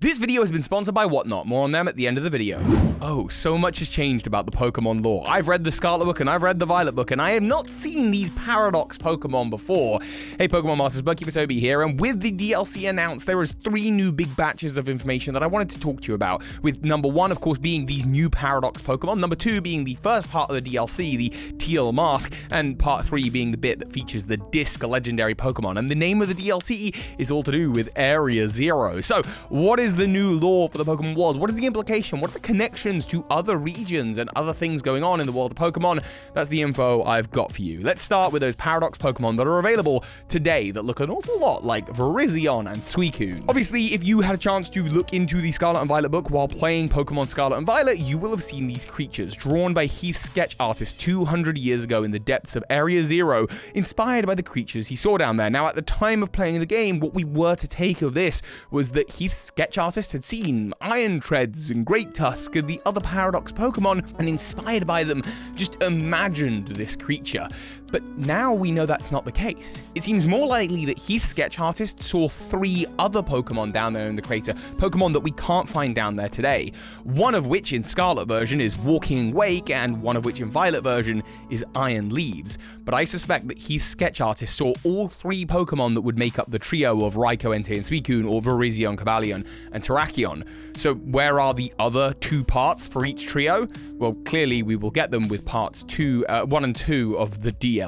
This video has been sponsored by Whatnot, more on them at the end of the video. Oh, so much has changed about the Pokemon lore. I've read the Scarlet book and I've read the Violet book, and I have not seen these Paradox Pokemon before. Hey Pokemon Masters, Panther J here, and with the DLC announced, there is 3 new big batches of information that I wanted to talk to you about, with number 1, of course, being these new Paradox Pokemon, number 2 being the first part of the DLC, the Teal Mask, and part 3 being the bit that features the Disc legendary Pokemon. And the name of the DLC is all to do with Area Zero. So, what is the new lore for the Pokemon world? What is the implication? What are the connections to other regions and other things going on in the world of Pokemon? That's the info I've got for you. Let's start with those Paradox Pokemon that are available today that look an awful lot like Virizion and Suicune. Obviously, if you had a chance to look into the Scarlet and Violet book while playing Pokemon Scarlet and Violet, you will have seen these creatures drawn by Heath's sketch artist 200 years ago in the depths of Area Zero, inspired by the creatures he saw down there. Now, at the time of playing the game, what we were to take of this was that Heath's sketch artist had seen Iron Treads and Great Tusk and the other Paradox Pokemon, and inspired by them, just imagined this creature. But now we know that's not the case. It seems more likely that Heath's sketch artist saw 3 other Pokemon down there in the crater, Pokemon that we can't find down there today. One of which in Scarlet version is Walking Wake, and one of which in Violet version is Iron Leaves. But I suspect that Heath's sketch artist saw all 3 Pokemon that would make up the trio of Raikou, Entei, and Suicune, or Virizion, Cobalion, and Terrakion. So where are the other 2 parts for each trio? Well, clearly we will get them with parts 1 and 2 of the DLC.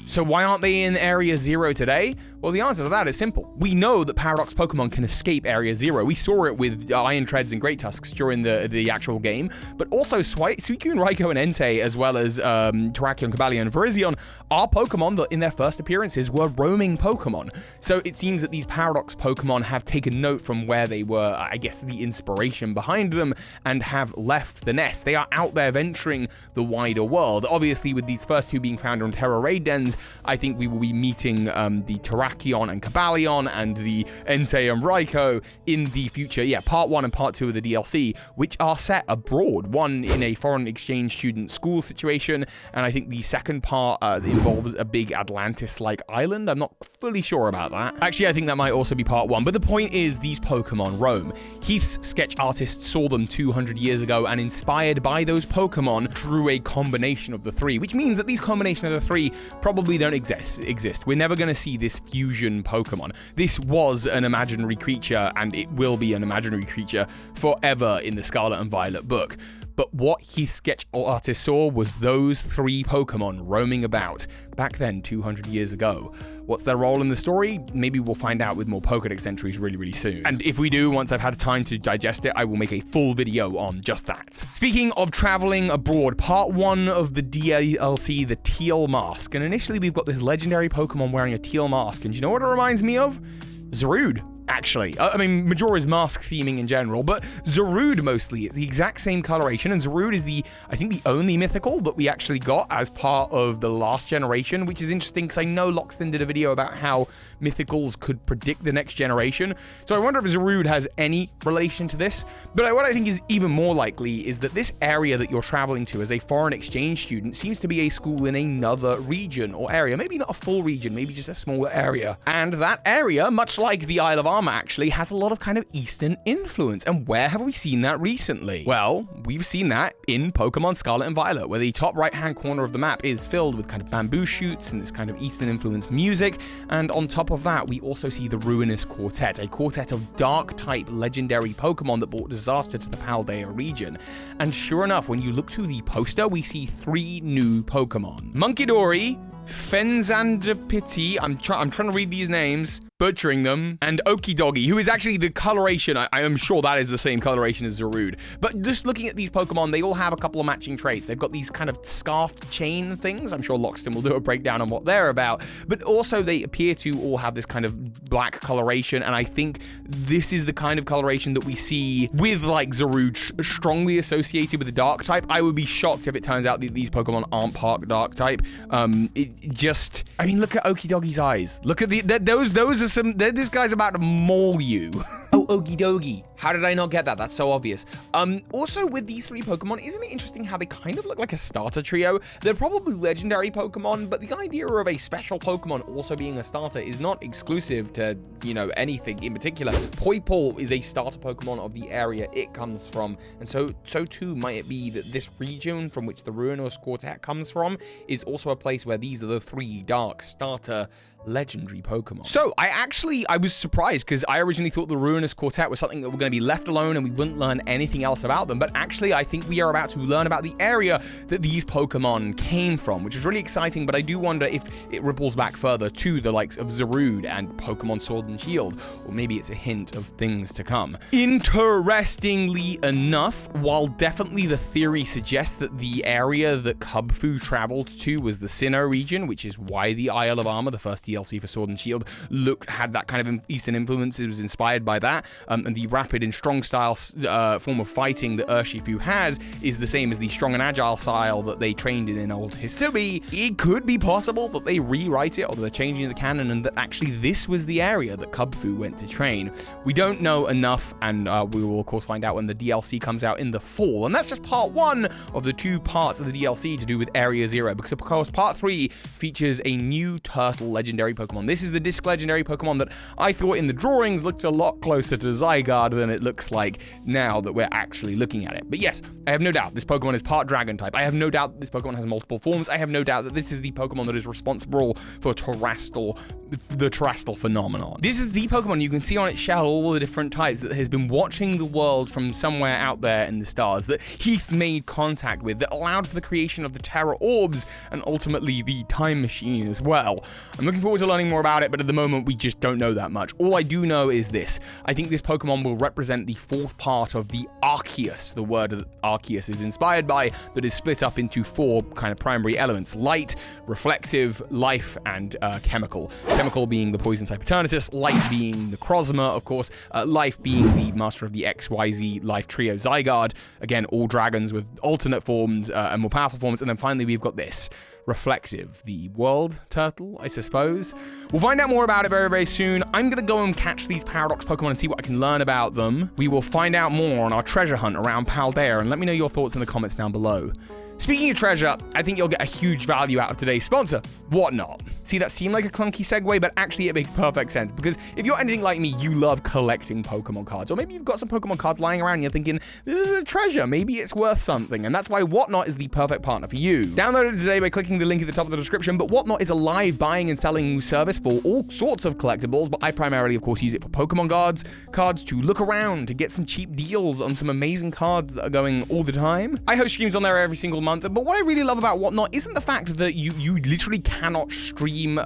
So why aren't they in Area Zero today? Well, the answer to that is simple. We know that Paradox Pokemon can escape Area Zero. We saw it with Iron Treads and Great Tusks during the actual game, but also Suicune, Raikou, and Entei, as well as Terrakion, Cobalion, and Virizion, are Pokemon that in their first appearances were roaming Pokemon. So it seems that these Paradox Pokemon have taken note from where they were, I guess, the inspiration behind them, and have left the nest. They are out there venturing the wider world. Obviously, with these first 2 being found on Terra Raid dens, I think we will be meeting the Terrakion and Cobalion and the Entei and Raikou in the future. Yeah, part 1 and part 2 of the DLC, which are set abroad. One in a foreign exchange student school situation, and I think the second part involves a big Atlantis-like island. I'm not fully sure about that. Actually, I think that might also be part 1, but the point is these Pokemon roam. Heath's sketch artist saw them 200 years ago, and inspired by those Pokemon, drew a combination of the 3, which means that these combination of the 3 probably don't exist. We're never going to see this fusion Pokemon. This was an imaginary creature, and it will be an imaginary creature forever in the Scarlet and Violet book. But what Heath's sketch artist saw was those 3 Pokemon roaming about back then 200 years ago. What's their role in the story? Maybe we'll find out with more Pokédex entries really soon. And if we do, once I've had time to digest it, I will make a full video on just that. Speaking of traveling abroad, part 1 of the DLC, the Teal Mask. And initially we've got this legendary Pokemon wearing a teal mask. And do you know what it reminds me of? Zarude. Actually, I mean, Majora's Mask theming in general, but Zarude mostly. It's the exact same coloration, and Zarude is I think the only mythical that we actually got as part of the last generation, which is interesting because I know Lockston did a video about how mythicals could predict the next generation. So I wonder if Zarude has any relation to this. But what I think is even more likely is that this area that you're traveling to as a foreign exchange student seems to be a school in another region or area. Maybe not a full region, maybe just a smaller area. And that area, much like the Isle of Armor, actually has a lot of kind of Eastern influence. And where have we seen that recently? Well, we've seen that in Pokemon Scarlet and Violet, where the top right-hand corner of the map is filled with kind of bamboo shoots and this kind of Eastern influence music. And on top of that, we also see the Ruinous Quartet, a quartet of dark-type legendary Pokemon that brought disaster to the Paldea region. And sure enough, when you look to the poster, we see 3 new Pokemon. Munkidori, Fenzandipiti, I'm trying to read these names, butchering them, and Okidogi, who is actually the coloration. I am sure that is the same coloration as Zarude. But just looking at these Pokemon, they all have a couple of matching traits. They've got these kind of scarfed chain things. I'm sure Lockston will do a breakdown on what they're about. But also they appear to all have this kind of black coloration, and I think this is the kind of coloration that we see with like Zarude strongly associated with the dark type. I would be shocked if it turns out that these Pokemon aren't part dark type. I mean, look at Okidogi's eyes. Look at those are some, this guy's about to maul you. Oh, okie dokie. How did I not get that? That's so obvious. Also with these 3 Pokemon, isn't it interesting how they kind of look like a starter trio? They're probably legendary Pokemon, but the idea of a special Pokemon also being a starter is not exclusive to, you know, anything in particular. Poipole is a starter Pokemon of the area it comes from, and so too might it be that this region from which the Ruinous Quartet comes from is also a place where these are the 3 dark starter legendary Pokemon. So I was surprised because I originally thought the Ruinous Quartet was something that were going to be left alone and we wouldn't learn anything else about them, but actually I think we are about to learn about the area that these Pokemon came from, which is really exciting, but I do wonder if it ripples back further to the likes of Zarude and Pokemon Sword and Shield, or maybe it's a hint of things to come. Interestingly enough, while definitely the theory suggests that the area that Kubfu traveled to was the Sinnoh region, which is why the Isle of Armor, the first DLC for Sword and Shield, had that kind of Eastern influence. It was inspired by that, and the rapid and strong style form of fighting that Urshifu has is the same as the strong and agile style that they trained in old Hisubi. It could be possible that they rewrite it, or they're changing the canon, and that actually this was the area that Kubfu went to train. We don't know enough, and we will of course find out when the DLC comes out in the fall, and that's just part 1 of the 2 parts of the DLC to do with Area 0, because of course part 3 features a new turtle legendary Pokemon. This is the disc legendary Pokemon that I thought in the drawings looked a lot closer to Zygarde than it looks like now that we're actually looking at it. But yes, I have no doubt this Pokemon is part dragon type. I have no doubt that this Pokemon has multiple forms. I have no doubt that this is the Pokemon that is responsible for the terrestrial phenomenon. This is the Pokemon you can see on its shell all the different types that has been watching the world from somewhere out there in the stars, that Heath made contact with, that allowed for the creation of the Terra Orbs and ultimately the Time Machine as well. I'm looking forward to learning more about it, but at the moment we just don't know that much. All I do know is this: I think this Pokemon will represent the 4th part of the Arceus, the word that Arceus is inspired by, that is split up into 4 kind of primary elements: light, reflective, life, and chemical. Chemical being the poison type Eternatus, light being the Necrozma, of course, life being the master of the XYZ life trio Zygarde, again all dragons with alternate forms and more powerful forms, and then finally we've got this reflective, the world turtle, I suppose. We'll find out more about it very, very soon. I'm gonna go and catch these Paradox Pokemon and see what I can learn about them. We will find out more on our treasure hunt around Paldea, and let me know your thoughts in the comments down below. Speaking of treasure, I think you'll get a huge value out of today's sponsor, Whatnot. See, that seemed like a clunky segue, but actually it makes perfect sense, because if you're anything like me, you love collecting Pokemon cards, or maybe you've got some Pokemon cards lying around and you're thinking, this is a treasure, maybe it's worth something, and that's why Whatnot is the perfect partner for you. Download it today by clicking the link at the top of the description, but Whatnot is a live buying and selling service for all sorts of collectibles, but I primarily, of course, use it for Pokemon cards to look around, to get some cheap deals on some amazing cards that are going all the time. I host streams on there every single month, but what I really love about Whatnot isn't the fact that you literally cannot stream,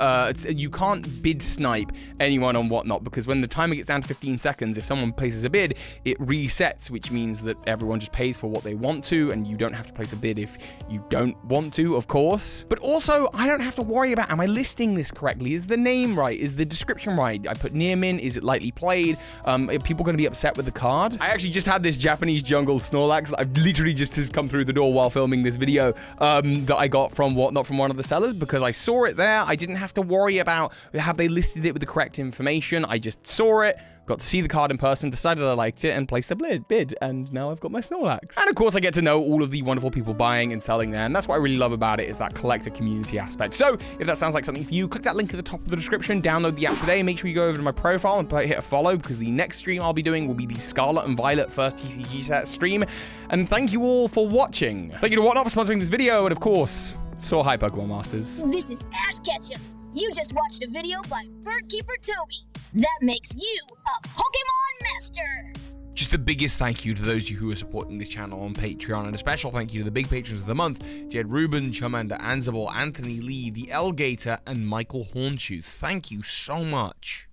you can't bid snipe anyone on Whatnot, because when the timer gets down to 15 seconds, if someone places a bid, it resets, which means that everyone just pays for what they want to, and you don't have to place a bid if you don't want to, of course. But also, I don't have to worry about, am I listing this correctly? Is the name right? Is the description right? I put near min, is it lightly played? Are people going to be upset with the card? I actually just had this Japanese jungle Snorlax that I've literally just has come through the door while filming this video, that I got from Whatnot from one of the sellers, because I saw it there. I didn't have to worry about, have they listed it with the correct information? I just saw it, got to see the card in person, decided I liked it, and placed a bid, and now I've got my Snorlax. And of course, I get to know all of the wonderful people buying and selling there, and that's what I really love about it, is that collector community aspect. So if that sounds like something for you, click that link at the top of the description, download the app today, make sure you go over to my profile and hit a follow, because the next stream I'll be doing will be the Scarlet and Violet first TCG set stream. And thank you all for watching. Thank you to Whatnot for sponsoring this video, and of course, so hi Pokemon Masters. This is Ash Ketchum. You just watched a video by Birdkeeper Toby. That makes you a Pokemon Master. Just the biggest thank you to those of you who are supporting this channel on Patreon, and a special thank you to the big patrons of the month: Jedruben, Charmander, Anzabal, Anthony Lee, the Elgator, and Michael Hornschuch. Thank you so much.